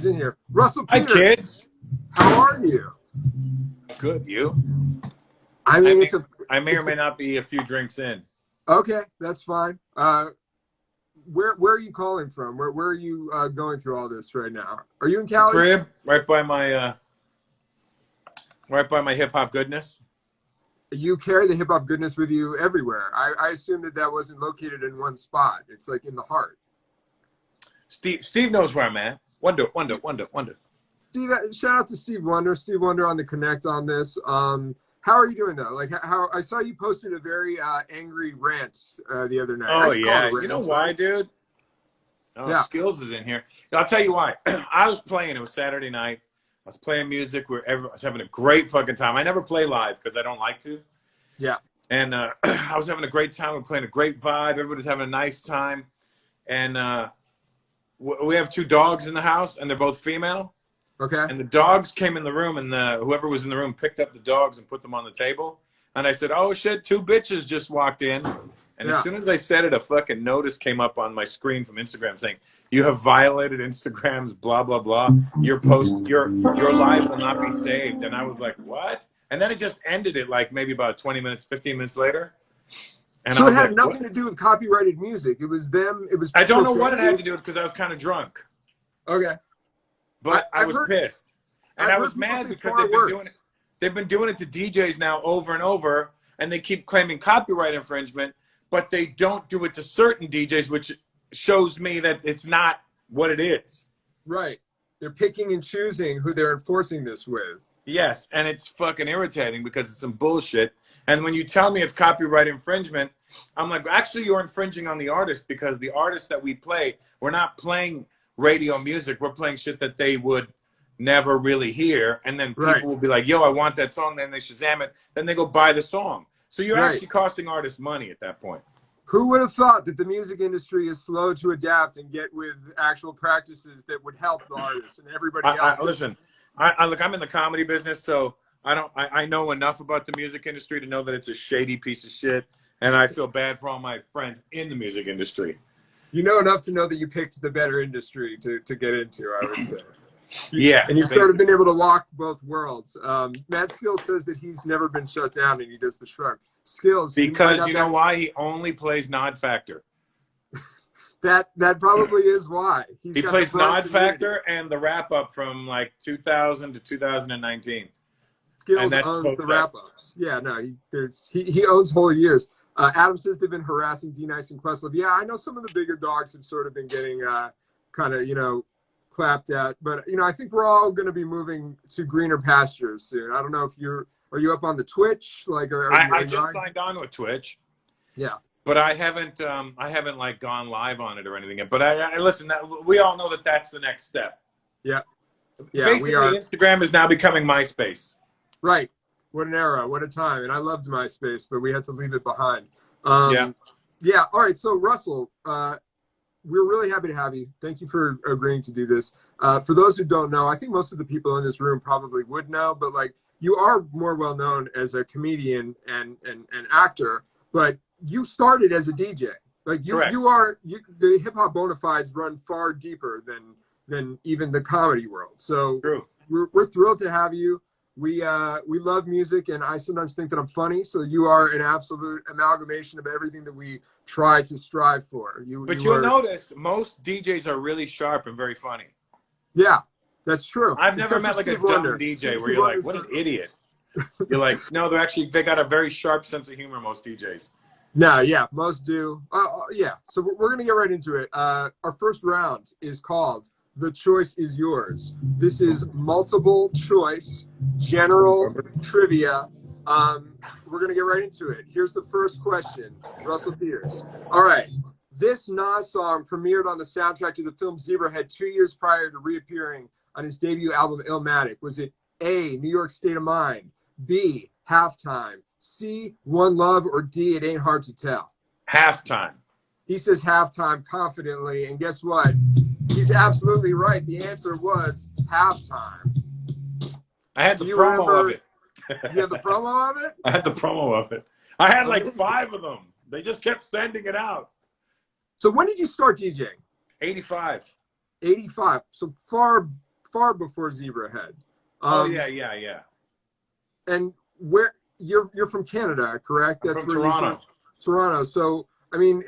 he's in here. Russell Hi, Peters. kids. How are you? Good. You? I mean, I may or may not be a few drinks in. Okay, that's fine. Where are you calling from? Where are you going through all this right now? Are you in Cali? Crib, right by my hip hop goodness. You carry the hip hop goodness with you everywhere. I assumed that wasn't located in one spot. It's like in the heart. Steve knows where I'm at. Wonder. Steve, shout out to Steve Wonder. Steve Wonder on the connect on this. How are you doing though? Like how I saw you posted a very angry rant the other night. Oh yeah, you know why, dude? Oh, yeah. Skills is in here. I'll tell you why. I was playing. It was Saturday night. I was playing music. I was having a great fucking time. I never play live because I don't like to. Yeah. And I was having a great time. We're playing a great vibe. Everybody's having a nice time. And we have 2 dogs in the house, and they're both female. Okay. And the dogs came in the room, and whoever was in the room picked up the dogs and put them on the table. And I said, "Oh shit, 2 bitches just walked in." And as soon as I said it, a fucking notice came up on my screen from Instagram saying, "You have violated Instagram's blah blah blah. Your live will not be saved." And I was like, "What?" And then it just ended it like maybe about 20 minutes, 15 minutes later. And so it had nothing to do with copyrighted music. It was them. It was. I don't know what it had to do with because I was kind of drunk. Okay. But I was pissed. And I was mad because they've been doing it to DJs now over and over, and they keep claiming copyright infringement, but they don't do it to certain DJs, which shows me that it's not what it is. Right. They're picking and choosing who they're enforcing this with. Yes, and it's fucking irritating because it's some bullshit. And when you tell me it's copyright infringement, I'm like, actually, you're infringing on the artist because the artists that we play, we're not playing radio music. We're playing shit that they would never really hear. And then people will be like, yo, I want that song. Then they Shazam it. Then they go buy the song. So you're actually costing artists money at that point. Who would have thought that the music industry is slow to adapt and get with actual practices that would help the artists and everybody else? Listen, look, I'm in the comedy business, so I know enough about the music industry to know that it's a shady piece of shit. And I feel bad for all my friends in the music industry. You know enough to know that you picked the better industry to get into, I would say. Yeah. And you've sort of been able to walk both worlds. Matt Skills says that he's never been shut down and he does the shrug. Skills. Because you know why? He only plays Nod Factor. That probably is why. He plays Nod Factor and the wrap-up from like 2000 to 2019. Skills owns the wrap-ups. Yeah, no, he owns whole years. Adam says they've been harassing D-Nice and Questlove. Yeah, I know some of the bigger dogs have sort of been getting kind of, clapped at. But, I think we're all going to be moving to greener pastures soon. I don't know if are you up on the Twitch? Like, I just signed on with Twitch. Yeah. But I haven't like gone live on it or anything yet. But I listen, we all know that that's the next step. Yeah. Yeah. Basically, Instagram is now becoming MySpace. Right. What an era. What a time. And I loved MySpace, but we had to leave it behind. Yeah. All right. So, Russell, we're really happy to have you. Thank you for agreeing to do this. For those who don't know, I think most of the people in this room probably would know, but like you are more well known as a comedian and actor, but you started as a DJ. Like the hip hop bona fides run far deeper than even the comedy world. So we're thrilled to have you. We love music, and I sometimes think that I'm funny. So you are an absolute amalgamation of everything that we try to strive for. You'll notice most DJs are really sharp and very funny. Yeah, that's true. I've never met like a dumb DJ where you're like, what an idiot. You're like, no, they got a very sharp sense of humor, most DJs. No, yeah, most do. Yeah, so we're going to get right into it. Our first round is called The Choice Is Yours. This is multiple choice, general trivia. We're going to get right into it. Here's the first question, Russell Peters. All right. This Nas song premiered on the soundtrack to the film Zebrahead 2 years prior to reappearing on his debut album Illmatic. Was it A, New York State of Mind, B, Halftime, C, One Love, or D, It Ain't Hard to Tell? Halftime. He says Halftime confidently, and guess what? He's absolutely right. The answer was Halftime. I had the promo of it. You had the promo of it? I had the promo of it. I had like 5 of them. They just kept sending it out. So when did you start DJing? 85. 85. So far far before Zebrahead. Yeah. And where you're from Canada, correct? That's from Toronto. Toronto. So I mean,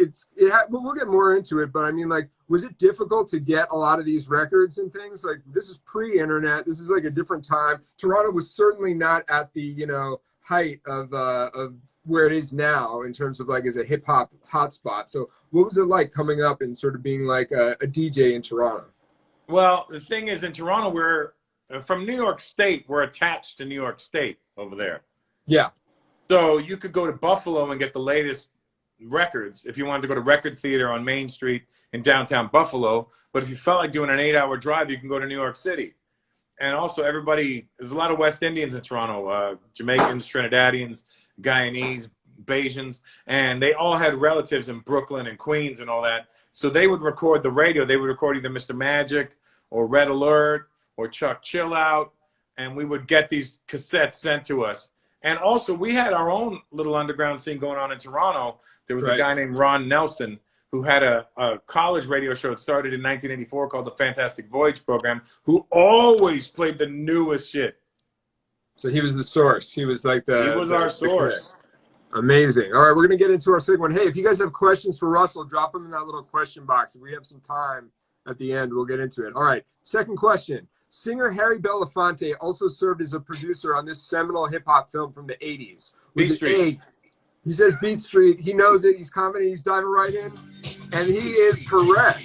we'll get more into it, but I mean, like, was it difficult to get a lot of these records and things? Like, this is pre-internet. This is like a different time. Toronto was certainly not at the, you know, height of where it is now in terms of like as a hip hop hotspot. So what was it like coming up and sort of being like a DJ in Toronto? Well, the thing is, in Toronto, we're from New York State. We're attached to New York State over there. Yeah. So you could go to Buffalo and get the latest records if you wanted to go to Record Theater on Main Street in downtown Buffalo. But if you felt like doing an 8-hour drive, you can go to New York City. And also there's a lot of West Indians in Toronto, Jamaicans, Trinidadians, Guyanese, Bajans, and they all had relatives in Brooklyn and Queens and all that. So they would record the radio. They would record either Mr. Magic or Red Alert or Chuck Chill Out, and we would get these cassettes sent to us. And also, we had our own little underground scene going on in Toronto. There was a guy named Ron Nelson who had a college radio show. It started in 1984 called the Fantastic Voyage Program, who always played the newest shit. So he was the source. He was like our source. Amazing. All right, we're going to get into our second one. Hey, if you guys have questions for Russell, drop them in that little question box. If we have some time at the end, we'll get into it. All right, second question. Singer Harry Belafonte also served as a producer on this seminal hip-hop film from the 80s. Beat Street. He says Beat Street. He knows it. He's confident. He's diving right in. And he is correct.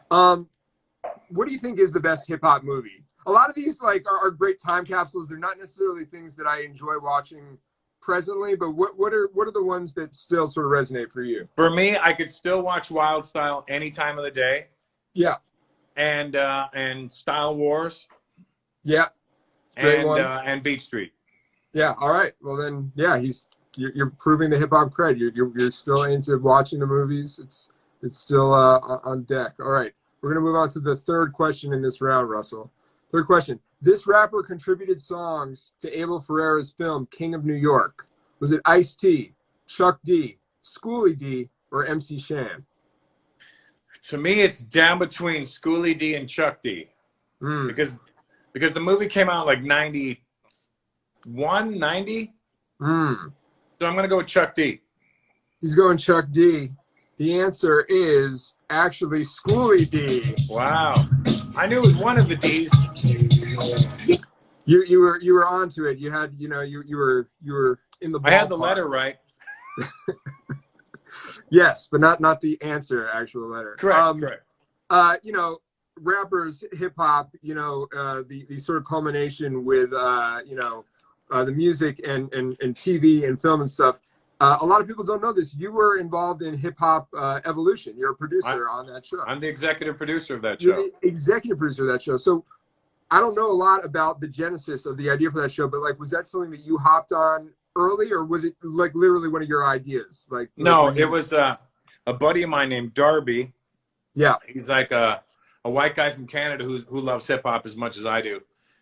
What do you think is the best hip-hop movie? A lot of these like are great time capsules. They're not necessarily things that I enjoy watching presently, but what are the ones that still sort of resonate for you? For me, I could still watch Wild Style any time of the day. Yeah. And Style Wars. Yeah. And Beat Street. Yeah. All right. Well then, yeah, you're proving the hip hop cred. You're still into watching the movies. It's still on deck. All right. We're gonna move on to the third question in this round, Russell. Third question. This rapper contributed songs to Abel Ferrara's film King of New York. Was it Ice-T, Chuck D, Schoolie D, or MC Shan? To me, it's down between Schoolie D and Chuck D. Because the movie came out like 91, 90. So I'm going to go with Chuck D. He's going Chuck D. The answer is actually Schoolie D. Wow. I knew it was one of the D's. You were onto it. You had, you were in the ballpark. I had the letter right. Yes, but not the answer, actual letter. Correct. Rappers, hip hop, the sort of culmination with the music and TV and film and stuff. A lot of people don't know this. You were involved in Hip Hop Evolution. You're a producer on that show. I'm the executive producer of that show. You're the executive producer of that show. So I don't know a lot about the genesis of the idea for that show, but like, was that something that you hopped on early, or was it like literally one of your ideas? No, it was a buddy of mine named Darby. Yeah. He's like a white guy from Canada who loves hip hop as much as I do.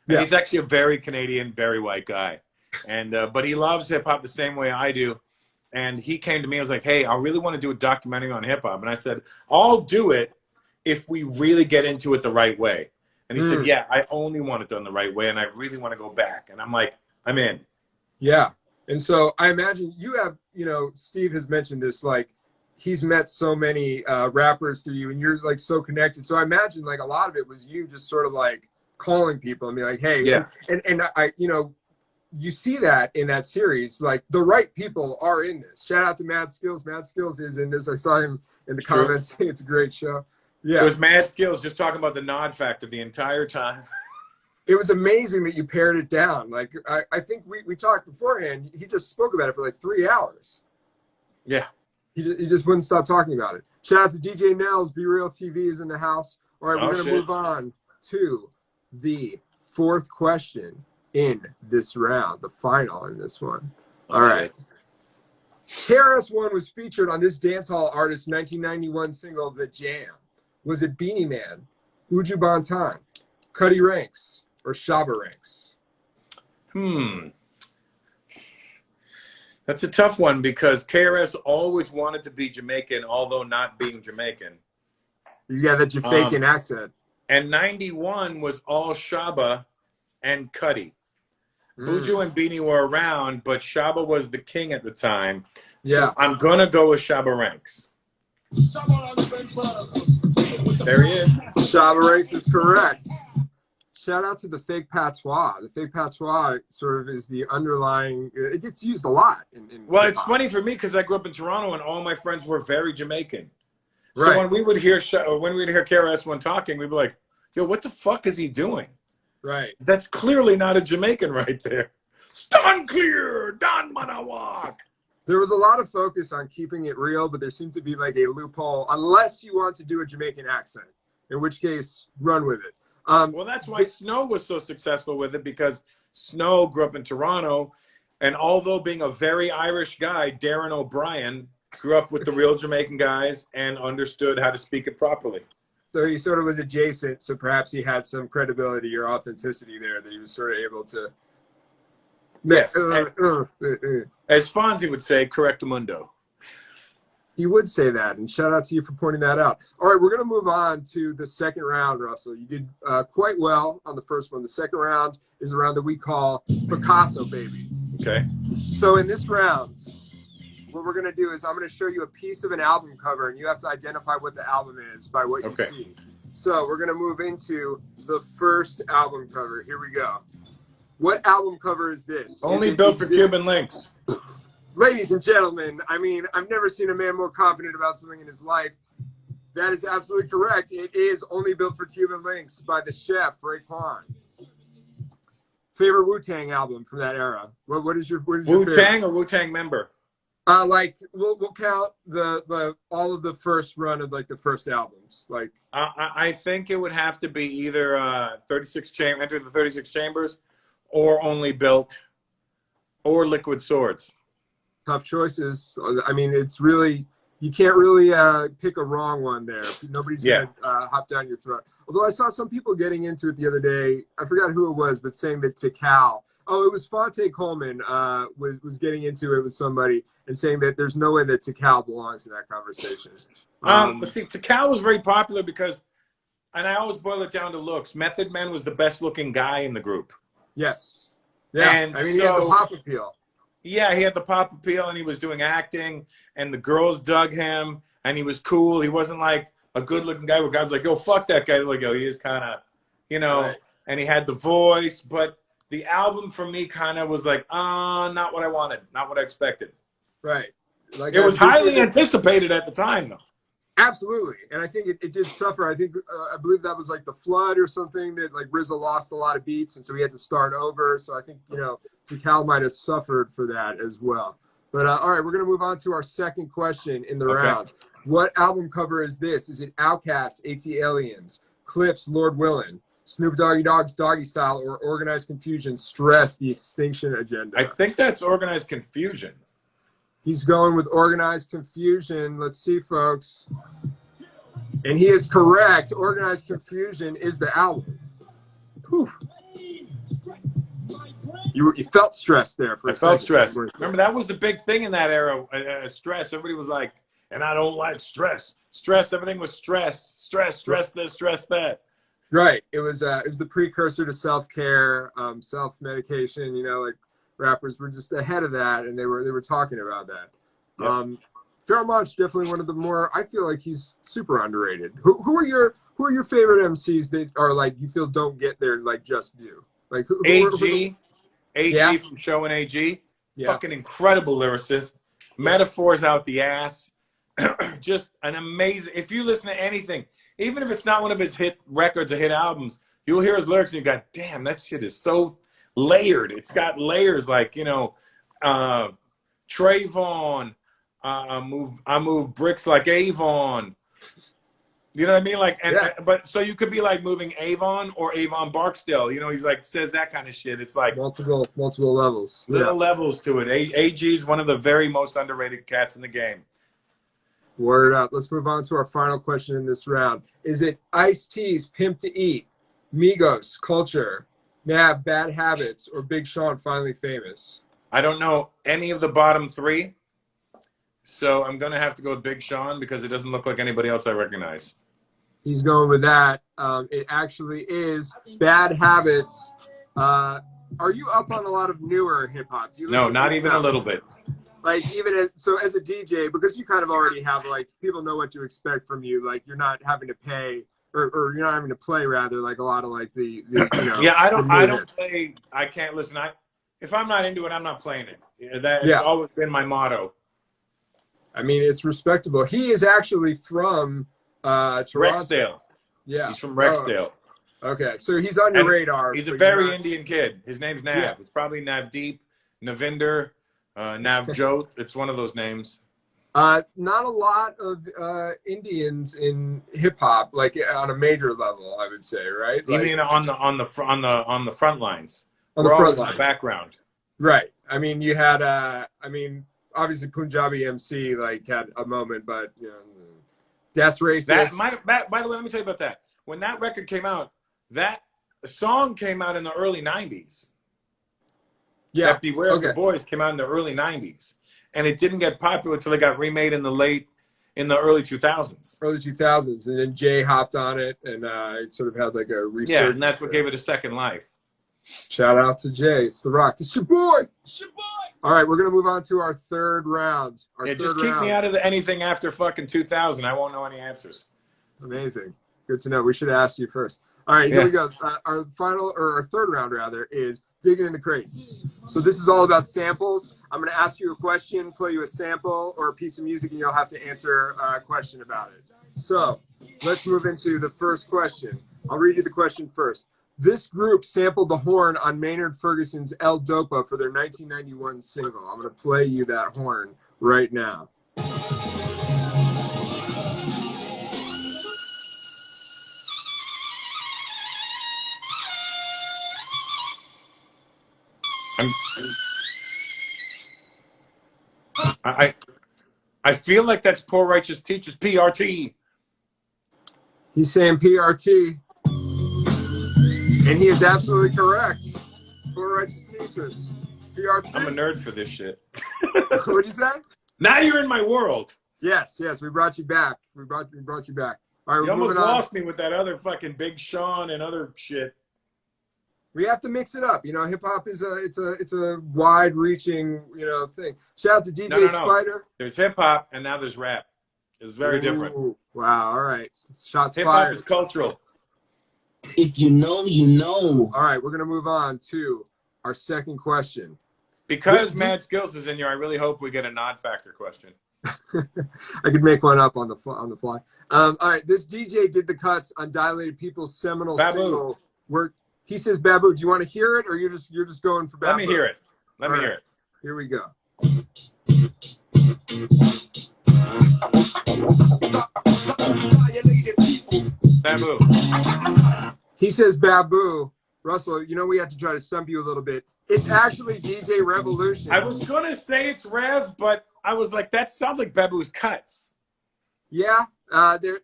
And he's actually a very Canadian, very white guy. And but he loves hip hop the same way I do. And he came to me and was like, hey, I really want to do a documentary on hip hop. And I said, I'll do it if we really get into it the right way. And he said, yeah, I only want it done the right way. And I really want to go back. And I'm like, I'm in. Yeah. And so I imagine you have, Steve has mentioned this, like he's met so many rappers through you and you're like so connected. So I imagine like a lot of it was you just sort of like calling people and be like, hey, yeah. And I, you see that in that series, like the right people are in this. Shout out to Mad Skills. Mad Skills is in this. I saw him in the comments saying it's a great show. Yeah. It was Mad Skills just talking about the nod factor the entire time. It was amazing that you pared it down. Like, I think we talked beforehand. He just spoke about it for like 3 hours. Yeah. He just wouldn't stop talking about it. Shout out to DJ Nels. Be Real TV is in the house. All right, we're going to move on to the fourth question in this round, the final in this one. All right. KRS-One was featured on this dancehall artist's 1991 single, The Jam. Was it Beanie Man, Buju Banton, Cuddy Ranks, or Shabba Ranks? That's a tough one because KRS always wanted to be Jamaican, although not being Jamaican. You got that Jamaican accent. And 91 was all Shaba and Cuddy. Buju and Beanie were around, but Shaba was the king at the time. So I'm going to go with Shaba Ranks. There he is. Shaba Ranks is correct. Shout out to the fake patois. The fake patois sort of is the underlying, it gets used a lot. Well, it's funny for me because I grew up in Toronto and all my friends were very Jamaican. So when we would hear KRS-One talking, we'd be like, yo, what the fuck is he doing? Right. That's clearly not a Jamaican right there. Stand clear, Don Manawak. There was a lot of focus on keeping it real, but there seems to be like a loophole, unless you want to do a Jamaican accent, in which case, run with it. Well, that's why Snow was so successful with it, because Snow grew up in Toronto, and although being a very Irish guy, Darren O'Brien grew up with the real Jamaican guys and understood how to speak it properly. So he sort of was adjacent, so perhaps he had some credibility or authenticity there that he was sort of able to. Yes. As Fonzie would say, correctamundo. He would say that, and shout out to you for pointing that out. All right, we're going to move on to the second round, Russell. You did quite well on the first one. The second round is a round that we call Picasso, baby. Okay. So in this round, what we're going to do is I'm going to show you a piece of an album cover, and you have to identify what the album is by what you see. So we're going to move into the first album cover. Here we go. What album cover is this? Only Built for Cuban Links. Ladies and gentlemen, I mean, I've never seen a man more confident about something in his life. That is absolutely correct. It is Only Built for Cuban Links by the chef, Raekwon. Favorite Wu-Tang album from that era? What is your Wu-Tang or Wu-Tang member? Like we'll count the all of the first run of like the first albums. Like I think it would have to be either Enter the 36 Chambers, or Only Built, or Liquid Swords. Tough choices. I mean, it's really, you can't really pick a wrong one there. Nobody's gonna hop down your throat. Although I saw some people getting into it the other day. I forgot who it was, but saying that Tikal. Oh, it was Fonte Coleman was getting into it with somebody and saying that there's no way that Tikal belongs in that conversation. But see, Tikal was very popular because, and I always boil it down to looks. Method Man was the best looking guy in the group. Yes. Yeah. And I mean, he had the pop appeal. Yeah, he had the pop appeal, and he was doing acting, and the girls dug him, and he was cool. He wasn't like a good-looking guy where guys were like, yo, fuck that guy. They're like, yo, he is kind of, you know, and he had the voice. But the album for me kind of was like, not what I wanted, not what I expected. Right. Like, it was highly anticipated at the time, though. Absolutely. And I think it did suffer. I think, I believe that was like the flood or something that like RZA lost a lot of beats. And so he had to start over. So I think, you know, Tikal might have suffered for that as well. But all right, we're going to move on to our second question in the round. What album cover is this? Is it Outkast, AT-Aliens, Clips, Lord Willin', Snoop Doggy Dogg's Doggy Style, or Organized Confusion, Stress, The Extinction Agenda? I think that's Organized Confusion. He's going with Organized Confusion. Let's see, folks. And he is correct. Organized Confusion is the album. Whew. You felt stressed there for a second. I felt stressed. Remember, that was the big thing in that era, stress. Everybody was like, and I don't like stress. Stress, everything was stress. Stress this, stress that. Right. It was the precursor to self-care, self-medication, you know, like rappers were just ahead of that, and they were talking about that. Yep. Pharoahe Monch, definitely one of the more, I feel like he's super underrated. Who are your favorite MCs that are like you feel don't get their like just due? Like AG from Show and AG, fucking incredible lyricist, metaphors out the ass, just an amazing. If you listen to anything, even if it's not one of his hit records or hit albums, you'll hear his lyrics and you go, damn, that shit is so layered. It's got layers, like, you know, Trayvon, I move bricks like Avon. You know what I mean? Like, but so you could be like moving Avon or Avon Barksdale. You know, he's like says that kind of shit. It's like multiple levels. Little levels to it. AG is one of the very most underrated cats in the game. Word up. Let's move on to our final question in this round. Is it Ice-T's Pimp to Eat, Migos, Culture, Nav, Bad Habits, or Big Sean, Finally Famous? I don't know any of the bottom three, so I'm going to have to go with Big Sean because it doesn't look like anybody else I recognize. He's going with that. It actually is Bad Habits. Are you up on a lot of newer hip hop? No, not even a little bit. Like so as a DJ, because you kind of already have like people know what to expect from you. Like you're not having to pay or you're not having to play rather like a lot of like the you know. Yeah, I don't play. I can't listen. If I'm not into it, I'm not playing it. That's always been my motto. I mean, it's respectable. He is actually from Toronto. Rexdale. Yeah, he's from Rexdale. Okay, so he's on your radar. He's a very Indian kid. His name's Nav. Yeah. It's probably Navdeep, Navinder, Navjot. It's one of those names. Not a lot of Indians in hip hop, like on a major level, I would say, right? You mean on the front lines? We're always in the background, right? I mean, you had obviously Punjabi MC like had a moment, but you know, Death Racist. By the way, let me tell you about that. When that record came out, that song came out in the early 90s. Yeah. That Beware of the Boys came out in the early 90s. And it didn't get popular until it got remade in the early 2000s. Early 2000s. And then Jay hopped on it and it sort of had like a research. Yeah, and that's what gave it a second life. Shout out to Jay. It's The Rock. It's your boy. It's your boy. All right, we're going to move on to our third round. Just keep me out of anything after fucking 2000. I won't know any answers. Amazing. Good to know. We should have asked you first. All right, here we go. Our third round rather is digging in the crates. So this is all about samples. I'm going to ask you a question, play you a sample or a piece of music, and you'll have to answer a question about it. So let's move into the first question. I'll read you the question first. This group sampled the horn on Maynard Ferguson's El Dopa for their 1991 single. I'm going to play you that horn right now. I feel like that's Poor Righteous Teachers, PRT. He's saying PRT. And he is absolutely correct. Poor Righteous Teachers. PRT. I'm a nerd for this shit. What'd you say? Now you're in my world. Yes, we brought you back. We brought you back. All right, you almost lost me with that other fucking Big Sean and other shit. We have to mix it up. You know, hip hop is it's a wide-reaching, you know, thing. Shout out to DJ Spider. There's hip hop and now there's rap. It's very different. Wow. All right. Shots fired. Hip hop is cultural. If you know, you know. All right, we're gonna move on to our second question. Because Mad Skills is in here, I really hope we get a nod factor question. I could make one up on the fly. All right, this DJ did the cuts on Dilated People's seminal single. He says Babu. Do you want to hear it, or you're just going for Babu? Let me hear it. Let me hear it. Here we go. Babu. He says Babu. Russell, you know we have to try to stump you a little bit. It's actually DJ Revolution. I was gonna say it's Rev, but I was like, that sounds like Babu's cuts. Yeah,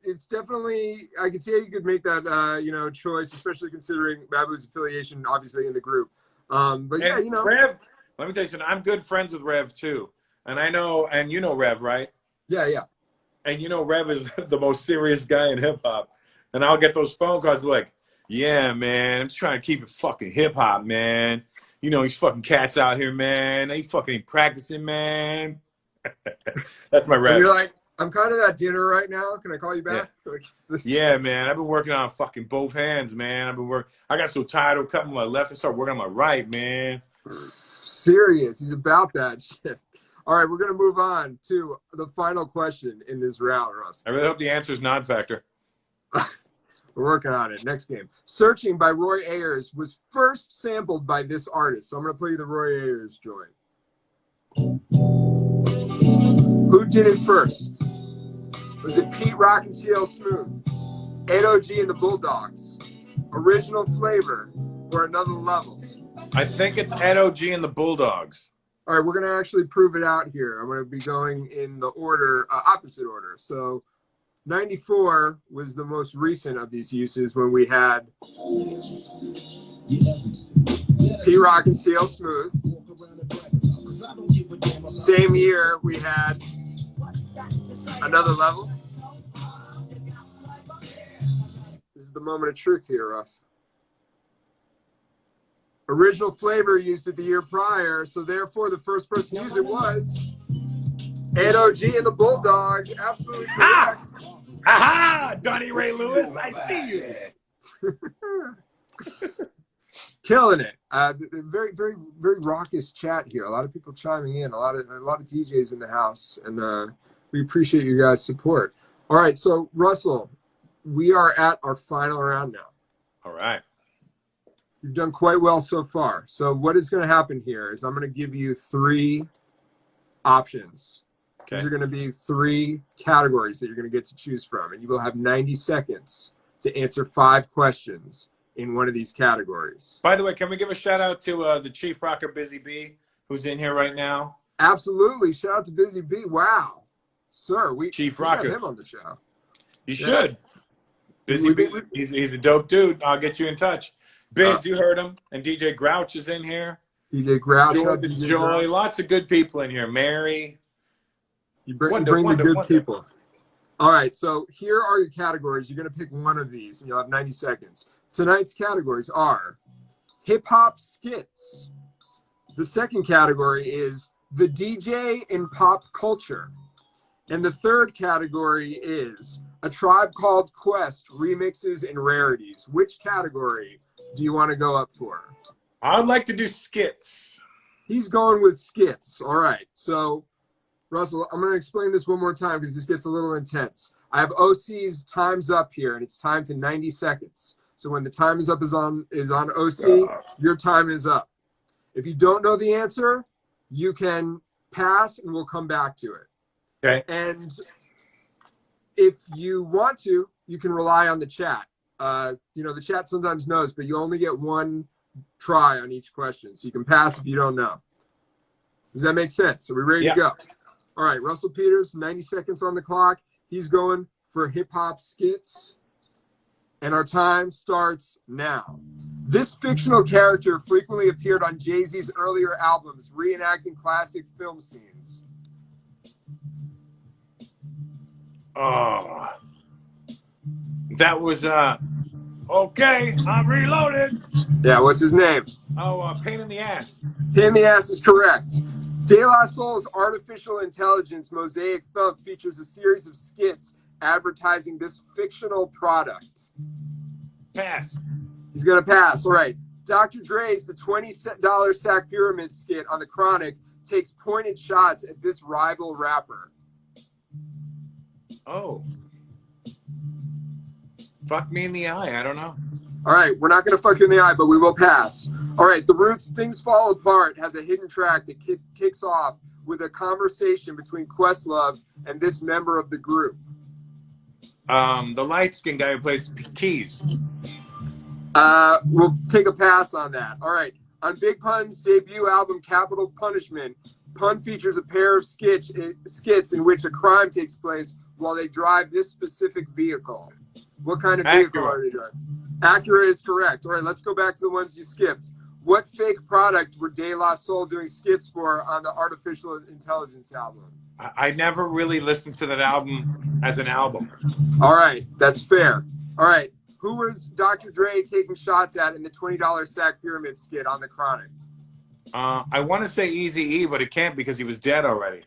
it's definitely. I can see how you could make that choice, especially considering Babu's affiliation, obviously in the group. But yeah, you know, Rev. Let me tell you something. I'm good friends with Rev too, and I know, and you know Rev, right? Yeah. And you know Rev is the most serious guy in hip hop, and I'll get those phone calls like, yeah, man, I'm just trying to keep it fucking hip hop, man. You know, these fucking cats out here, man. They fucking ain't practicing, man. That's my Rev. And you're like, I'm kind of at dinner right now. Can I call you back? Yeah, yeah, man. I've been working on fucking both hands, man. I got so tired of cutting my left. I started working on my right, man. Serious. He's about that shit. All right, we're going to move on to the final question in this round, Russ. I really hope the answer is nod factor. We're working on it. Next game. Searching by Roy Ayers was first sampled by this artist. So I'm going to play you the Roy Ayers joint. Who did it first? Was it Pete Rock and CL Smooth, 8OG and the Bulldogs, Original Flavor, or Another Level? I think it's 8OG and the Bulldogs. All right, we're going to actually prove it out here. I'm going to be going in the order, opposite order. So 94 was the most recent of these uses when we had P-Rock and CL Smooth. Same year we had Another Level. is the moment of truth here, Russ. Original flavor used it the year prior, so therefore the first person to use it was NOG and the Bulldog. Absolutely correct. Aha! Donnie Ray Lewis, I see you. Killing it. Very, very, very raucous chat here. A lot of people chiming in. A lot of DJs in the house, and we appreciate you guys' support. All right, so Russell, we are at our final round now. All right. You've done quite well so far. So what is going to happen here is I'm going to give you 3 options. Okay. These are going to be 3 categories that you're going to get to choose from, and you will have 90 seconds to answer 5 questions in one of these categories. By the way, can we give a shout out to the Chief Rocker Busy Bee, who's in here right now? Absolutely. Shout out to Busy Bee. Wow. Sir, Chief we have Rocker. him on the show. You should. Busy Bee. He's a dope dude. I'll get you in touch. Biz, you heard him. And DJ Grouch is in here. DJ Grouch. Joy. Lots of good people in here. Mary. You bring the good people. All right, so here are your categories. You're going to pick one of these, and you'll have 90 seconds. Tonight's categories are hip-hop skits. The second category is the DJ in pop culture. And the third category is A Tribe Called Quest remixes and rarities. Which category do you want to go up for? I'd like to do skits. He's going with skits. All right, so Russell, I'm going to explain this one more time because this gets a little intense. I have OC's time's up here, and it's timed to 90 seconds. So when the time is up is on OC, your time is up. If you don't know the answer, you can pass, and we'll come back to it. Okay. And if you want to, you can rely on the chat. The chat sometimes knows, but you only get one try on each question. So you can pass if you don't know. Does that make sense? Are we ready to go? All right, Russell Peters, 90 seconds on the clock. He's going for hip-hop skits. And our time starts now. This fictional character frequently appeared on Jay-Z's earlier albums, reenacting classic film scenes. Oh. That was, okay, I'm reloaded. Yeah, what's his name? Oh, Pain in the Ass. Pain in the Ass is correct. De La Soul's Artificial Intelligence Mosaic Thump features a series of skits advertising this fictional product. Pass. He's going to pass. All right. Dr. Dre's The $20 Sack Pyramid skit on The Chronic takes pointed shots at this rival rapper. Oh. Fuck me in the eye. I don't know. All right. We're not going to fuck you in the eye, but we will pass. All right. The Roots' Things Fall Apart has a hidden track that kicks off with a conversation between Questlove and this member of the group. The light-skinned guy who plays keys. We'll take a pass on that. All right. On Big Pun's debut album, Capital Punishment, Pun features a pair of skits in which a crime takes place while they drive this specific vehicle. What kind of vehicle are they driving? Acura is correct. All right, let's go back to the ones you skipped. What fake product were De La Soul doing skits for on the Artificial Intelligence album? I never really listened to that album as an album. All right, that's fair. All right, who was Dr. Dre taking shots at in the $20 Sack Pyramid skit on The Chronic? I want to say Eazy-E, but it can't because he was dead already.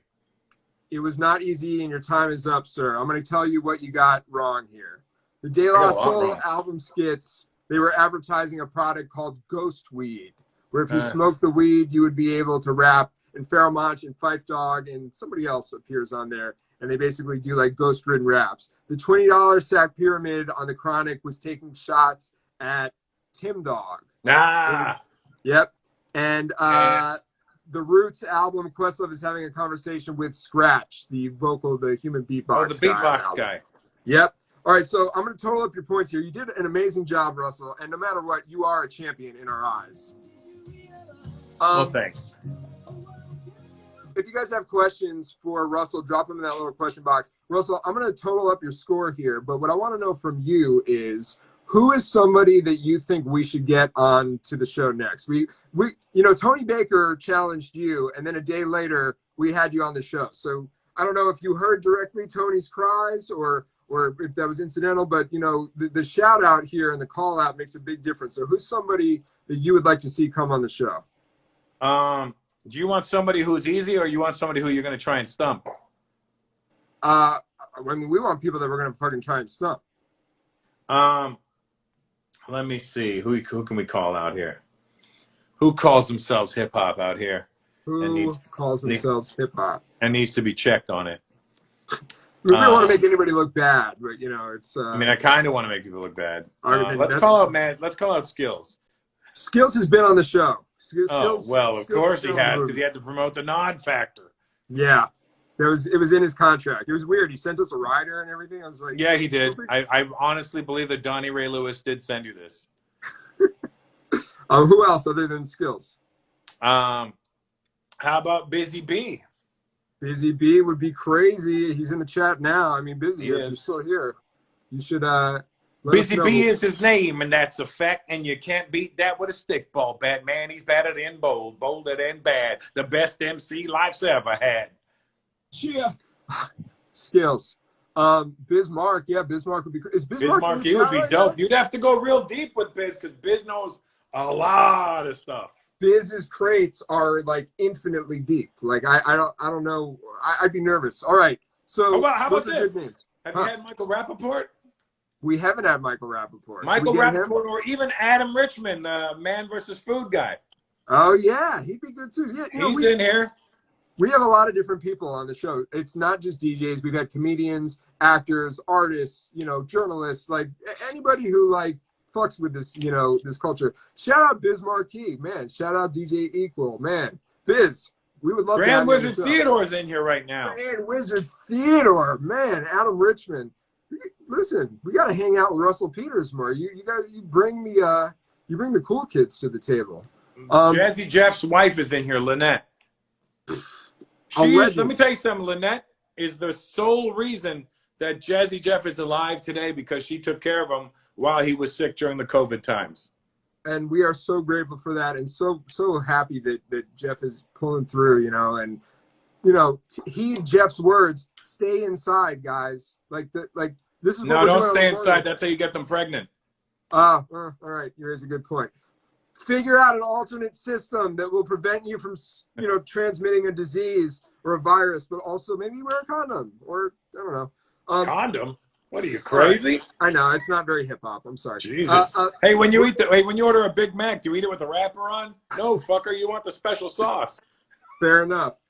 It was not Eazy-E, and your time is up, sir. I'm going to tell you what you got wrong here. The De La Soul album skits, they were advertising a product called Ghost Weed, where if you smoke the weed, you would be able to rap. And Pharoah Monch and Phife Dawg and somebody else appears on there, and they basically do like ghost-ridden raps. The $20 Sack Pyramid on The Chronic was taking shots at Tim Dog. Yep. And the Roots album, Questlove is having a conversation with Scratch, the human beatbox guy. Oh, the beatbox guy. Yep. All right, so I'm going to total up your points here. You did an amazing job, Russell, and no matter what, you are a champion in our eyes. Well, thanks. If you guys have questions for Russell, drop them in that little question box. Russell, I'm going to total up your score here, but what I want to know from you is who is somebody that you think we should get on to the show next? Tony Baker challenged you, and then a day later we had you on the show. So I don't know if you heard directly Tony's cries or or if that was incidental, but you know, the shout out here and the call out makes a big difference. So who's somebody that you would like to see come on the show? Do you want somebody who's easy, or you want somebody who you're going to try and stump? I mean, we want people that we're going to fucking try and stump. Let me see. Who can we call out here? Who calls themselves hip hop out here? Who calls themselves hip hop? And needs to be checked on it. We don't want to make anybody look bad, but you know, it's. I mean, I kind of want to make people look bad. Let's call out Skills. Skills has been on the show. Skills, of course he has, because he had to promote the Nod Factor. Yeah, it was in his contract. It was weird. He sent us a rider and everything. I was like, yeah, he did. I honestly believe that Donnie Ray Lewis did send you this. Who else other than Skills? How about Busy B? Busy B would be crazy. He's in the chat now. I mean, Busy, if you're still here, you should. Busy B is his name, and that's a fact, and you can't beat that with a stickball bat. Man, he's better than bold, bolder than bad. The best MC life's ever had. Yeah. Skills. Bismarck, yeah, Bismarck would be. Is Bismarck? He would be right dope. now? You'd have to go real deep with Biz, because Biz knows a lot of stuff. Biz's crates are like infinitely deep. Like I don't know. I'd be nervous. All right. So how about this? Have you had Michael Rappaport? We haven't had Michael Rappaport. Michael Rappaport, or even Adam Richman, the Man vs. Food guy. Oh yeah, he'd be good too. Yeah, he's in here. We have a lot of different people on the show. It's not just DJs. We've had comedians, actors, artists, you know, journalists, like anybody who like fucks with this, you know, this culture. Shout out Biz Marquee, man. Shout out DJ Equal, man. Biz, we would love to have Grand Wizard Theodore's in here right now. Grand Wizard Theodore, man. Adam Richman. Listen, we got to hang out with Russell Peters more. You bring the cool kids to the table. Jazzy Jeff's wife is in here, Lynette. Let me tell you something. Lynette is the sole reason that Jazzy Jeff is alive today, because she took care of him while he was sick during the COVID times. And we are so grateful for that, and so happy that Jeff is pulling through, you know, and you know, heed Jeff's words, stay inside, guys. Like this is what we're don't stay inside. That's how you get them pregnant. All right, here's a good point. Figure out an alternate system that will prevent you from, you know, transmitting a disease or a virus, but also maybe wear a condom, or I don't know. Condom? What are you, crazy? I know, it's not very hip hop. I'm sorry. Jesus. Hey, when you order a Big Mac, do you eat it with a wrapper on? No, fucker, you want the special sauce. Fair enough.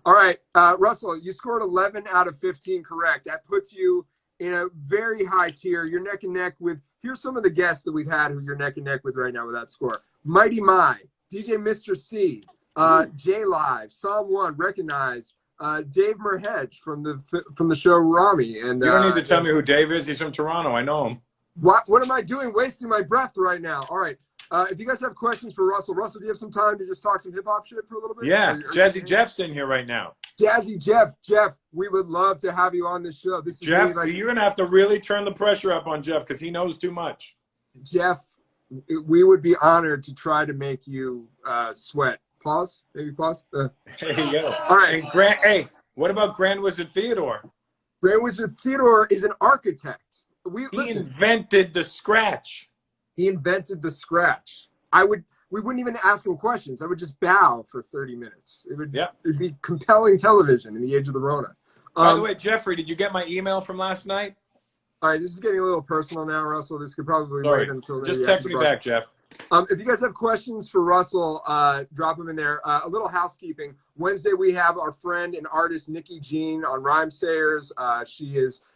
All right, Russell, you scored 11 out of 15 correct. That puts you in a very high tier. You're neck and neck with, here's some of the guests that we've had who you're neck and neck with right now with that score. Mighty Mai, DJ Mr. C, J Live, Psalm 1, Recognize, Dave Merhedge from the show Rami. And you don't need to tell me who Dave is. He's from Toronto. I know him. What am I doing wasting my breath right now? All right. If you guys have questions for Russell, do you have some time to just talk some hip hop shit for a little bit? Yeah, Jazzy Jeff's in here right now. Jazzy Jeff, we would love to have you on this show. This is Jeff, really you're gonna have to really turn the pressure up on Jeff, because he knows too much. Jeff, we would be honored to try to make you sweat. Pause. Maybe pause. There you go. All right. And what about Grand Wizard Theodore? Grand Wizard Theodore is an architect. He invented the scratch. He invented the scratch. We wouldn't even ask him questions. I would just bow for 30 minutes. It'd be compelling television in the age of the Rona. By the way, Jeffrey, did you get my email from last night? All right, this is getting a little personal now, Russell. This could probably wait until just text me back, Jeff. If you guys have questions for Russell, drop them in there. A little housekeeping. Wednesday, we have our friend and artist Nikki Jean on Rhymesayers.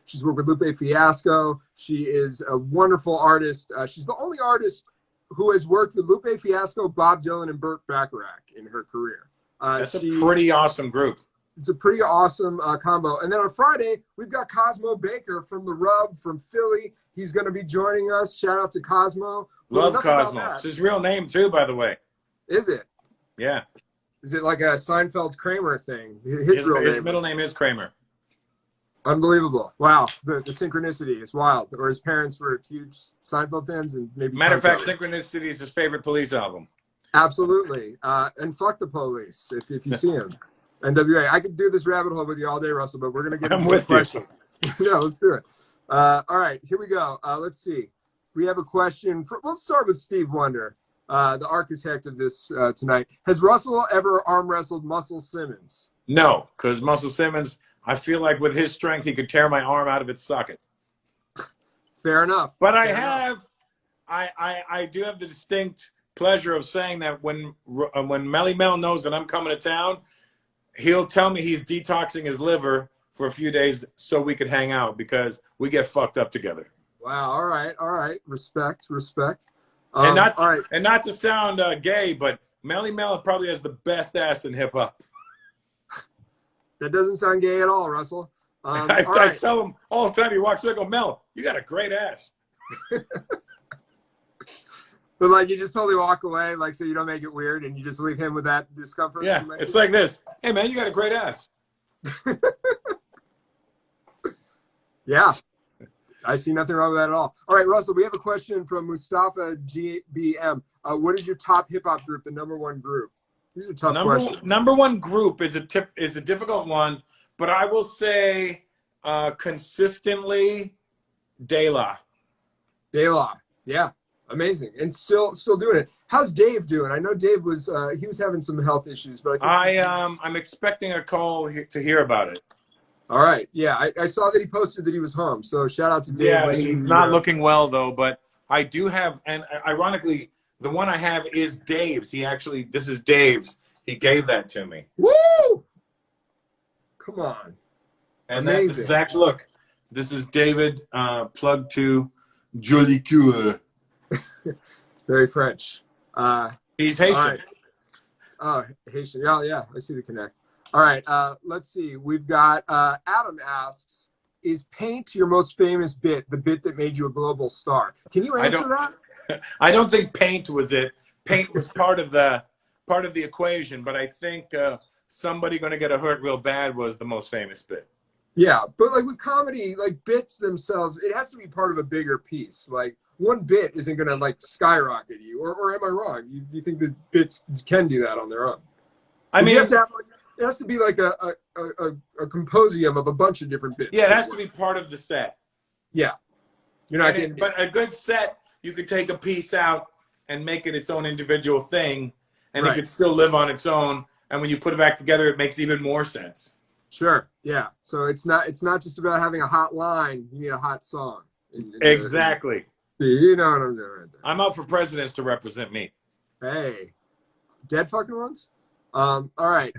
She's worked with Lupe Fiasco. She is a wonderful artist. She's the only artist who has worked with Lupe Fiasco, Bob Dylan, and Burt Bacharach in her career. That's a pretty awesome group. It's a pretty awesome combo. And then on Friday, we've got Cosmo Baker from The Rub from Philly. He's going to be joining us. Shout out to Cosmo. Love Cosmo. It's his real name, too, by the way. Is it? Yeah. Is it like a Seinfeld Kramer thing? His middle name is Kramer. Unbelievable. Wow. The synchronicity is wild. Or his parents were huge Seinfeld fans, and maybe. Matter of fact, Synchronicity is his favorite Police album. Absolutely. And fuck the police if you see him. NWA. I could do this rabbit hole with you all day, Russell, but we're going to get into the question. Yeah, let's do it. All right, here we go. Let's see. We have a question. Let's start with Steve Wonder, the architect of this tonight. Has Russell ever arm wrestled Muscle Simmons? No, because Muscle Simmons, I feel like with his strength, he could tear my arm out of its socket. Fair enough. But I do have the distinct pleasure of saying that when Melly Mel knows that I'm coming to town, he'll tell me he's detoxing his liver for a few days so we could hang out because we get fucked up together. Wow. All right. Respect. And not all right. And not to sound gay, but Melly Mel probably has the best ass in hip hop. That doesn't sound gay at all, Russell. I tell him all the time. He walks in, I go, Mel, you got a great ass. But like you just totally walk away, like so you don't make it weird, and you just leave him with that discomfort. Yeah, it's like this. Hey man, you got a great ass. Yeah, I see nothing wrong with that at all. All right, Russell, we have a question from Mustafa GBM. What is your top hip hop group? The number one group. These are tough questions. Number one group is a difficult one, but I will say consistently, De La. De La, yeah, amazing, and still doing it. How's Dave doing? I know Dave was he was having some health issues, but I'm expecting a call to hear about it. All right, yeah, I saw that he posted that he was home, so shout out to Dave. Yeah, he's not looking well though, but I do have, and ironically, the one I have is Dave's. This is Dave's. He gave that to me. Woo! Come on. And this is actually, look, this is David plugged to Joli Coeur. Very French. He's Haitian. Right. Oh, Haitian. Yeah, I see the connect. All right, let's see. We've got Adam asks, is Paint your most famous bit, the bit that made you a global star? Can you answer that? I don't think Paint was it. Paint was part of the equation, but I think somebody going to get hurt real bad was the most famous bit. Yeah, but like with comedy, like bits themselves, it has to be part of a bigger piece. Like one bit isn't going to like skyrocket you, or am I wrong? You think that bits can do that on their own? I mean, you have to have, like, it has to be like a composium of a bunch of different bits. Yeah, it has to be part of the set. Yeah, you're not getting. But a good set, you could take a piece out and make it its own individual thing, and it could still live on its own. And when you put it back together, it makes even more sense. Sure. Yeah. So it's not just about having a hot line. You need a hot song. Exactly. You know what I'm doing right there. I'm out for presidents to represent me. Hey, dead fucking ones. All right.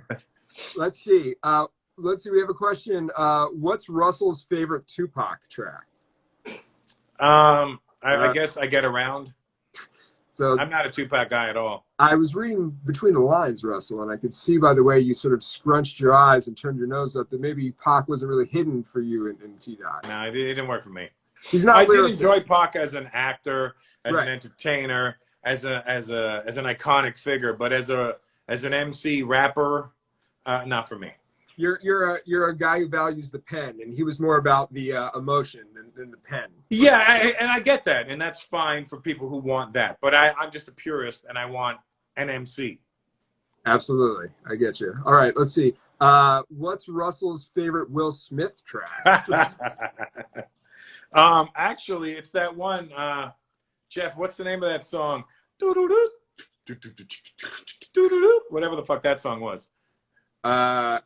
Let's see. We have a question. What's Russell's favorite Tupac track? I guess I Get Around. So I'm not a Tupac guy at all. I was reading between the lines, Russell, and I could see by the way you sort of scrunched your eyes and turned your nose up that maybe Pac wasn't really hidden for you in T-Dot. No, it didn't work for me. He's not. I did enjoy Pac as an actor, as right. an entertainer, as an iconic figure, but as an MC rapper, not for me. You're a guy who values the pen, and he was more about the emotion than the pen. Yeah, and I get that, and that's fine for people who want that. But I'm just a purist, and I want an MC. Absolutely, I get you. All right, let's see. What's Russell's favorite Will Smith track? Actually, it's that one. Jeff, what's the name of that song? Whatever the fuck that song was. I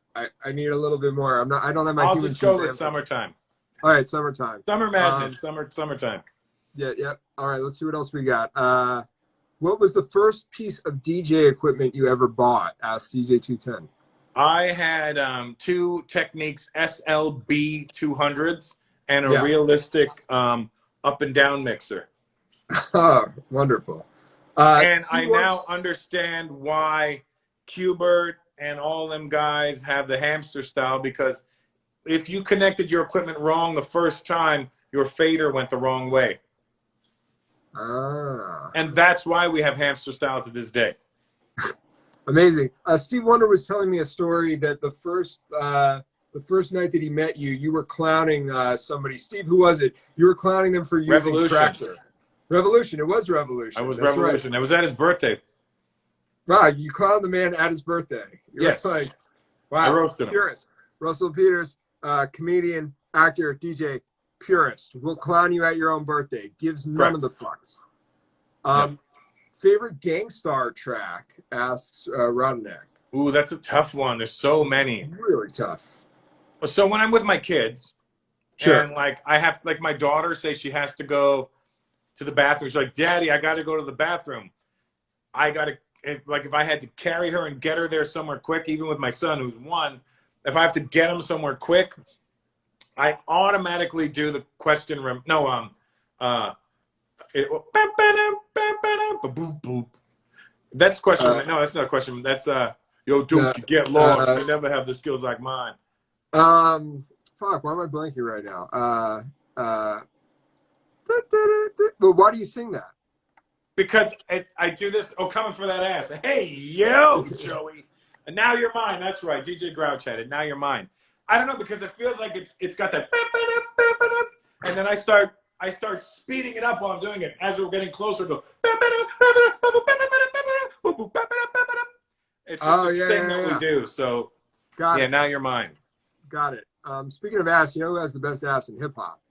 need a little bit more. I don't have my. I'll just go with Summertime. All right, Summertime. Summer Madness. Summertime. Yeah. All right, let's see what else we got. What was the first piece of DJ equipment you ever bought? Asked DJ210. I had two Techniques SLB 200s and a realistic up and down mixer. Oh, wonderful. And I now understand why Qbert and all them guys have the hamster style, because if you connected your equipment wrong the first time, your fader went the wrong way. And that's why we have hamster style to this day. Amazing. Steve Wonder was telling me a story that the first night that he met you, you were clowning somebody. Steve, who was it? You were clowning them for using Tractor. Revolution. It was Revolution. I was Revolution. Right. It was at his birthday. Wow, you clowned the man at his birthday. Yes. Like, wow. I roasted him. Russell Peters, comedian, actor, DJ, purist. Will clown you at your own birthday. Gives none of the fucks. Favorite Gangstar track? Asks Rodneck. Ooh, that's a tough one. There's so many. Really tough. So when I'm with my kids, Sure. and like I have, like my daughter says she has to go to the bathroom. She's like, Daddy, I got to go to the bathroom. I got to, like, if I had to carry her and get her there somewhere quick, even with my son who's 1, if I have to get him somewhere quick, I automatically do the question. That's question. No, that's not a question. That's yo, Duke, get lost. You never have the skills like mine. Fuck, why am I blanking right now? But why do you sing that? Because I do this. Oh, coming for that ass. Hey, yo, Joey. And now you're mine. That's right. DJ Grouch had it. Now you're mine. I don't know, because it feels like it's got that. And then I start speeding it up while I'm doing it. As we're getting closer, go. It's just this thing that we do. So, now you're mine. Got it. Speaking of ass, you know who has the best ass in hip hop?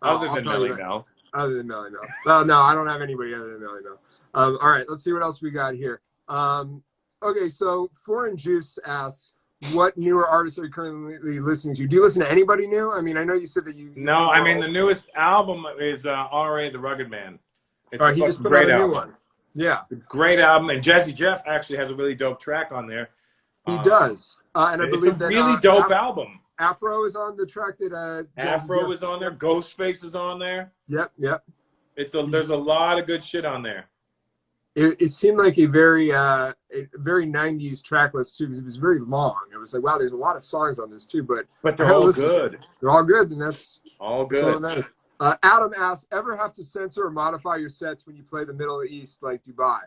Other than Melly Mel. Other than Melly Mel. Well, no, I don't have anybody other than Melly Mel. All right, let's see what else we got here. Okay, so Foreign Juice asks, what newer artists are you currently listening to? Do you listen to anybody new? I mean, I know you said that you... No, I mean, the newest album is R.A. the Rugged Man. It's he just put out a new one. Yeah. Great album. And Jazzy Jeff actually has a really dope track on there. He does. And I believe it's a really dope album. Afro is on the track that... Afro is on there. Ghostface is on there. Yep. There's a lot of good shit on there. It seemed like a very 90s track list too, because it was very long. It was like, wow, there's a lot of songs on this too, but they're all good. They're all good, and that's all good. That's all Adam asks, ever have to censor or modify your sets when you play the Middle East like Dubai?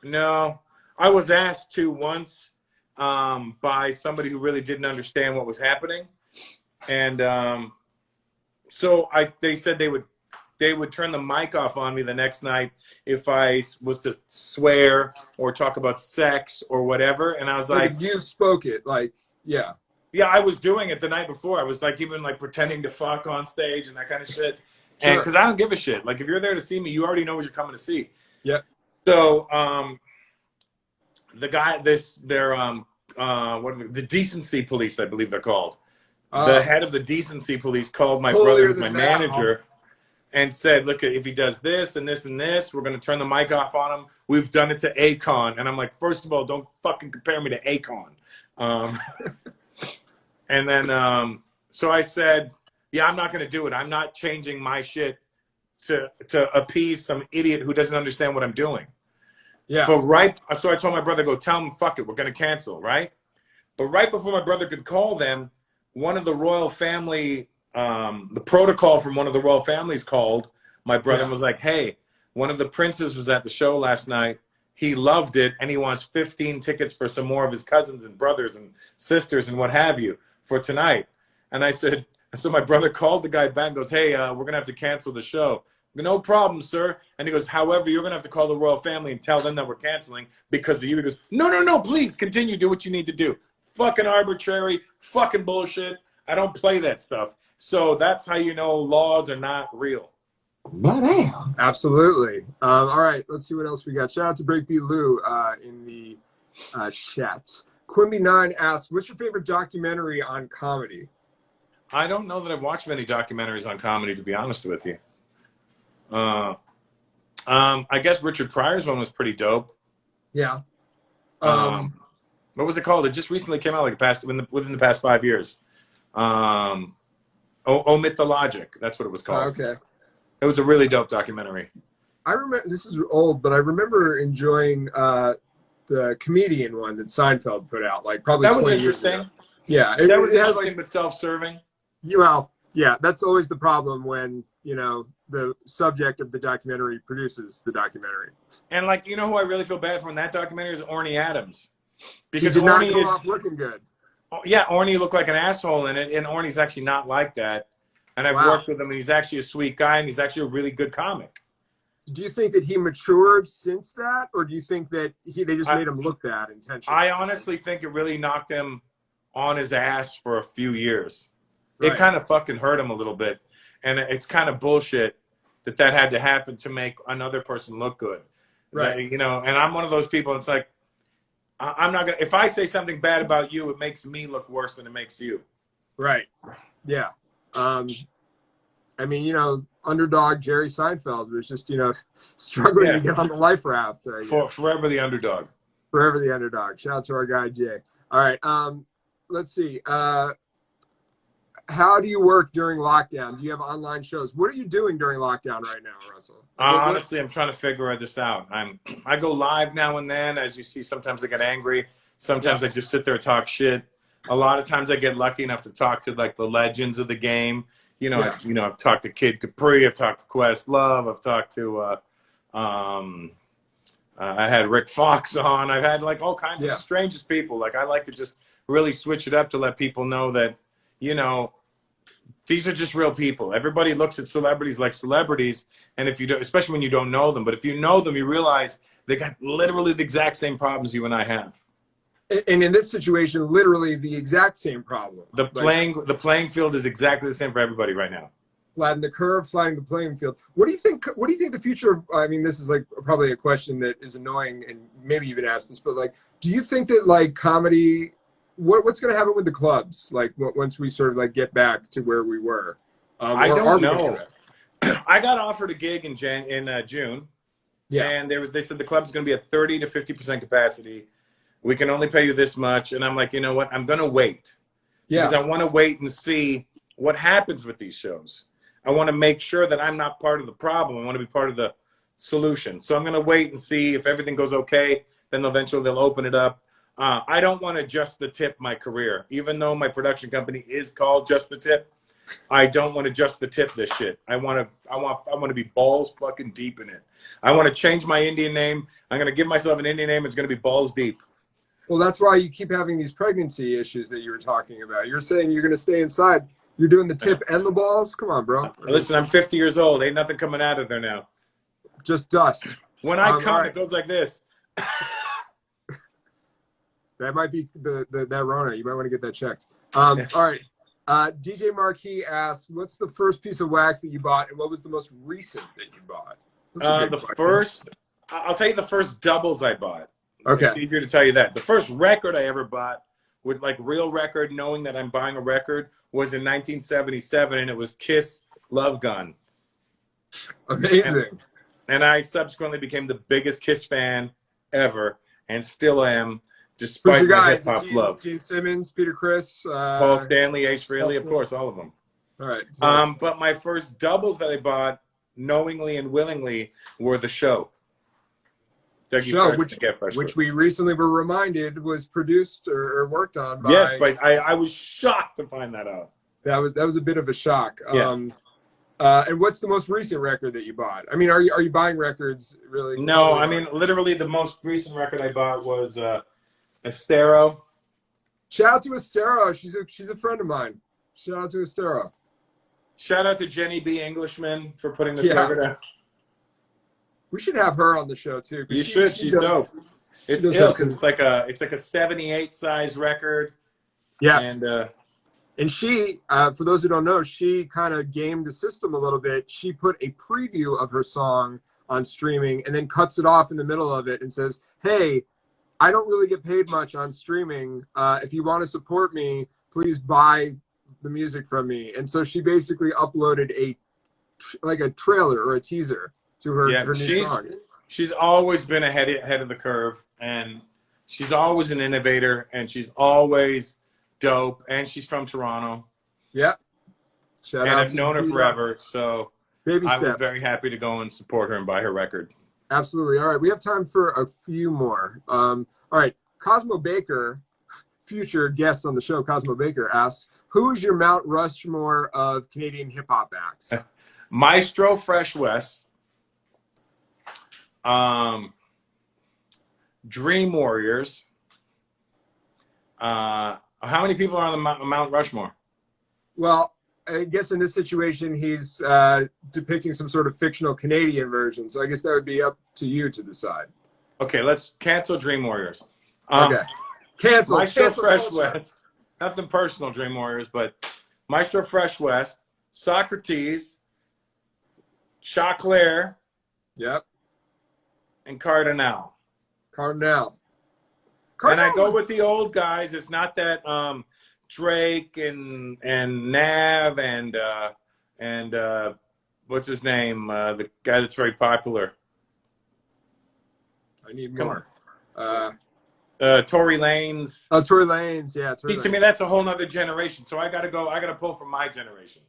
No, I was asked to once by somebody who really didn't understand what was happening, and so they said they would turn the mic off on me the next night if I was to swear or talk about sex or whatever. And I was like, you spoke it, like, yeah. Yeah, I was doing it the night before. I was like, even like pretending to fuck on stage and that kind of shit. Sure. And because I don't give a shit. Like, if you're there to see me, you already know what you're coming to see. Yeah. So the guy, the Decency Police, I believe they're called. The head of the Decency Police called my brother, my manager, and said, look, if he does this and this and this, we're going to turn the mic off on him. We've done it to Akon. And I'm like, first of all, don't fucking compare me to Akon. And then, so I said, yeah, I'm not going to do it. I'm not changing my shit to appease some idiot who doesn't understand what I'm doing. Yeah. But so I told my brother, go tell him, fuck it, we're going to cancel, right? But right before my brother could call them, one of the royal family, the protocol from one of the royal families called my brother and was like, hey, one of the princes was at the show last night. He loved it, and he wants 15 tickets for some more of his cousins and brothers and sisters and what have you for tonight. And I said, so my brother called the guy back and goes, hey, we're going to have to cancel the show. No problem, sir. And he goes, however, you're going to have to call the royal family and tell them that we're canceling because of you. He goes, no, please continue. Do what you need to do. Fucking arbitrary, fucking bullshit. I don't play that stuff. So that's how you know laws are not real. Damn. Absolutely. All right, let's see what else we got. Shout out to Breakbeat Lou in the chat. Quimby9 asks, what's your favorite documentary on comedy? I don't know that I've watched many documentaries on comedy, to be honest with you. I guess Richard Pryor's one was pretty dope. Yeah. What was it called? It just recently came out within the past 5 years. Omit the Logic. That's what it was called. Okay. It was a really dope documentary. I remember, this is old, but I remember enjoying the comedian one that Seinfeld put out, like probably 20 years ago. That was interesting. Yeah. That was interesting, but self-serving. Well, yeah, that's always the problem when, the subject of the documentary produces the documentary. And like, who I really feel bad for in that documentary is Orny Adams. Because he did not come off looking good. Yeah, Orny looked like an asshole in it, and Orny's actually not like that. And I've worked with him, and he's actually a sweet guy, and he's actually a really good comic. Do you think that he matured since that, or do you think that they just made him look bad intentionally? I honestly think it really knocked him on his ass for a few years. Right. it kind of fucking hurt him a little bit. And it's kind of bullshit that had to happen to make another person look good. Right. You know, and I'm one of those people. It's like, I'm not going to, if I say something bad about you, it makes me look worse than it makes you. Right. Yeah. I mean, you know, underdog Jerry Seinfeld was just, you know, struggling to get on the life raft. Forever the underdog. Forever the underdog. Shout out to our guy, Jay. All right. Let's see. How do you work during lockdown? Do you have online shows? What are you doing during lockdown right now, Russell? Honestly, I'm trying to figure this out. I go live now and then. As you see, sometimes I get angry. Sometimes I just sit there and talk shit. A lot of times I get lucky enough to talk to like the legends of the game. You know, I've talked to Kid Capri. I've talked to Questlove. I've talked to I had Rick Fox on. I've had like all kinds of the strangest people. Like I like to just really switch it up to let people know that, you know, these are just real people. Everybody looks at celebrities like celebrities, and if you do, especially when you don't know them, but if you know them, you realize they got literally the exact same problems you and I have. And in this situation, literally the exact same problem. The playing field is exactly the same for everybody right now. Flatten the curve, flattening the playing field. What do you think? What do you think the future of? I mean, this is like probably a question that is annoying, and maybe you've been asked this, but like, do you think that like comedy? What's going to happen with the clubs? Like once we sort of like get back to where we were? I don't know. I got offered a gig in June. Yeah. And they said the club's going to be at 30 to 50% capacity. We can only pay you this much. And I'm like, you know what? I'm going to wait. Yeah. Because I want to wait and see what happens with these shows. I want to make sure that I'm not part of the problem. I want to be part of the solution. So I'm going to wait and see if everything goes okay. Then eventually they'll open it up. I don't want to Just the Tip my career. Even though my production company is called Just the Tip, I don't want to Just the Tip this shit. I want to be balls fucking deep in it. I want to change my Indian name. I'm going to give myself an Indian name. It's going to be balls deep. Well, that's why you keep having these pregnancy issues that you were talking about. You're saying you're going to stay inside. You're doing the tip and the balls? Come on, bro. Listen, I'm 50 years old. Ain't nothing coming out of there now. Just dust. When I come, it goes like this. That might be that Rona. You might want to get that checked. All right. DJ Marquis asks, what's the first piece of wax that you bought, and what was the most recent that you bought? I'll tell you the first doubles I bought. Okay. It's easier to tell you that. The first record I ever bought, with like real record, knowing that I'm buying a record, was in 1977, and it was Kiss Love Gun. Amazing. And I subsequently became the biggest Kiss fan ever, and still am. Despite my hip hop love. Gene Simmons, Peter Criss, Paul Stanley, Ace Frehley, of course, all of them. All right. But my first doubles that I bought, knowingly and willingly, were The Show. Which we recently were reminded was produced or worked on by. Yes, but I was shocked to find that out. That was a bit of a shock. Yeah. And what's the most recent record that you bought? I mean, are you buying records really? No, I mean, literally the most recent record I bought was Estero. Shout out to Estero. She's a friend of mine. Shout out to Estero. Shout out to Jenny B. Englishman for putting this record out. We should have her on the show too. You should. She's dope. It's ill. It's like a 78 size record. Yeah. And she, for those who don't know, she kind of gamed the system a little bit. She put a preview of her song on streaming and then cuts it off in the middle of it and says, "Hey, I don't really get paid much on streaming. If you want to support me, please buy the music from me." And so she basically uploaded a trailer or a teaser to her new song. She's always been ahead of the curve, and she's always an innovator, and she's always dope, and she's from Toronto. Yeah. And I've known her forever, so Baby I steps. was very happy to go and support her and buy her record. Absolutely. All right. We have time for a few more. All right. Cosmo Baker, future guest on the show, Cosmo Baker asks, who is your Mount Rushmore of Canadian hip hop acts? Maestro Fresh West. Dream Warriors. How many people are on the Mount Rushmore? Well, I guess in this situation, he's depicting some sort of fictional Canadian version. So I guess that would be up to you to decide. Okay, let's cancel Dream Warriors. Okay. Cancel. Maestro Fresh West. Nothing personal, Dream Warriors, but Maestro Fresh West, Socrates, Chaclair, Yep. and Cardinal. Cardinal. And I go with the old guys. It's not that Drake and Nav and what's his name? The guy that's very popular. I need Come more. Tory Lanez. Oh, Tory Lanez. Yeah. See, to me, that's a whole nother generation. So I got to pull from my generation.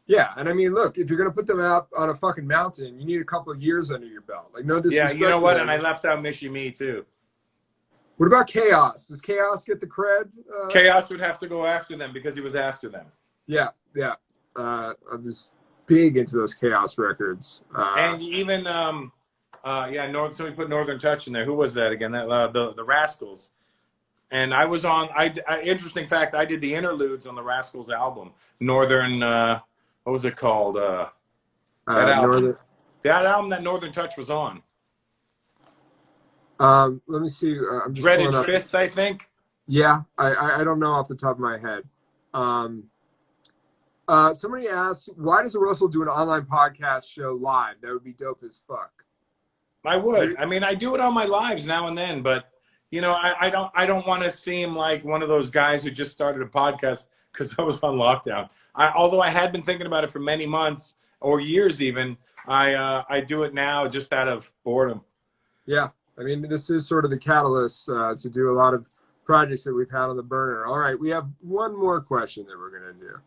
Yeah, and I mean, look, if you're gonna put them out on a fucking mountain, you need a couple of years under your belt. Like, no disrespect. Yeah, you know what? to them. And I left out Michie Me too. What about Chaos? Does Chaos get the cred? Chaos would have to go after them because he was after them. Yeah, yeah. I'm just big into those Chaos records. And even somebody put Northern Touch in there. Who was that again? That the Rascals. And I was on. Interesting fact. I did the interludes on the Rascals album. Northern. What was it called? That album. That album that Northern Touch was on. Let me see. I'm just Dreaded Fist, I think. Yeah, I don't know off the top of my head. Somebody asked, why does Russell do an online podcast show live? That would be dope as fuck. I would. I mean, I do it on my lives now and then, but you know, I don't want to seem like one of those guys who just started a podcast because I was on lockdown. Although I had been thinking about it for many months or years even, I do it now just out of boredom. Yeah. I mean, this is sort of the catalyst to do a lot of projects that we've had on the burner. All right, we have one more question that we're going to do.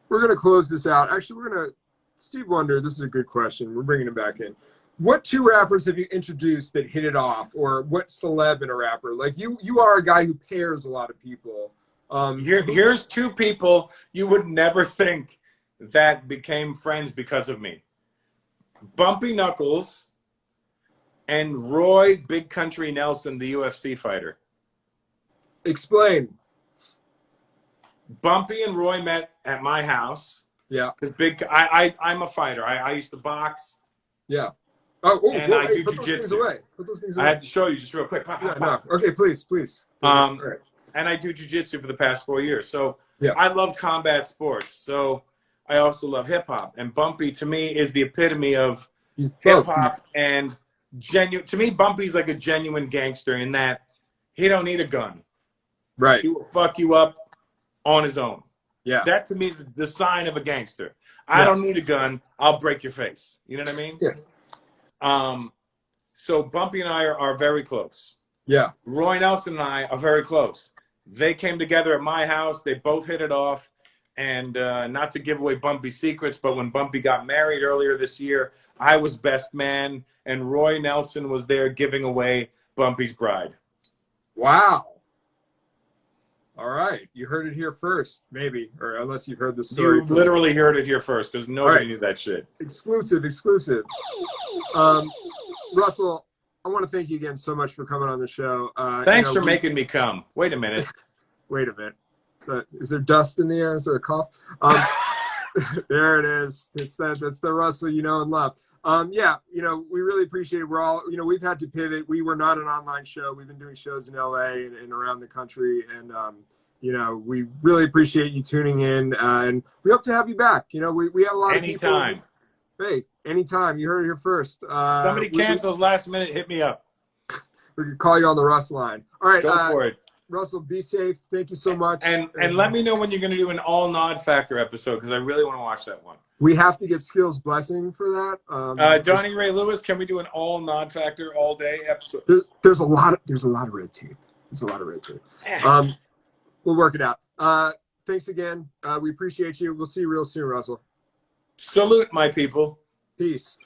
We're going to close this out. Actually, Steve Wonder, this is a good question. We're bringing him back in. What two rappers have you introduced that hit it off, or what celeb in a rapper? Like, you are a guy who pairs a lot of people. Here's two people you would never think that became friends because of me. Bumpy Knuckles and Roy Big Country Nelson, the UFC fighter. Explain. Bumpy and Roy met at my house. Yeah. Because I'm a fighter. I used to box. Yeah. And I do put those things jujitsu. away. Put those things away. I have to show you just real quick. Pop, pop, pop. No. Okay, please. Right. Right. And I do jujitsu for the past 4 years. So yeah. I love combat sports. So I also love hip hop. And Bumpy to me is the epitome of hip hop and genuine. To me, Bumpy's like a genuine gangster in that he don't need a gun. Right. He will fuck you up on his own. Yeah. That to me is the sign of a gangster. I don't need a gun. I'll break your face. You know what I mean? Yeah. So Bumpy and I are very close. Yeah. Roy Nelson and I are very close. They came together at my house. They both hit it off. And not to give away Bumpy's secrets, but when Bumpy got married earlier this year, I was best man, and Roy Nelson was there giving away Bumpy's bride. Wow. All right. You heard it here first, maybe, or unless you heard the story. You literally heard it here first because nobody knew that shit. Exclusive. Russell, I want to thank you again so much for coming on the show. Thanks for making me come. Wait a minute. Wait a minute. Is there dust in the air? Is there a cough? There it is. That's the Russell you know and love. Yeah, we really appreciate it. We're all, we've had to pivot. We were not an online show. We've been doing shows in LA and around the country. And, we really appreciate you tuning in. And we hope to have you back. We have a lot of people. Anytime. Hey, anytime. You heard it here first. Somebody cancels last minute, hit me up. We could call you on the Russ line. All right. Go for it. Russell, be safe. Thank you so much. And let me know when you're going to do an all Nod Factor episode because I really want to watch that one. We have to get Skill's blessing for that. Donnie Ray Lewis, can we do an all Nod Factor all day episode? There's a lot of red tape. We'll work it out. Thanks again. We appreciate you. We'll see you real soon, Russell. Salute, my people. Peace.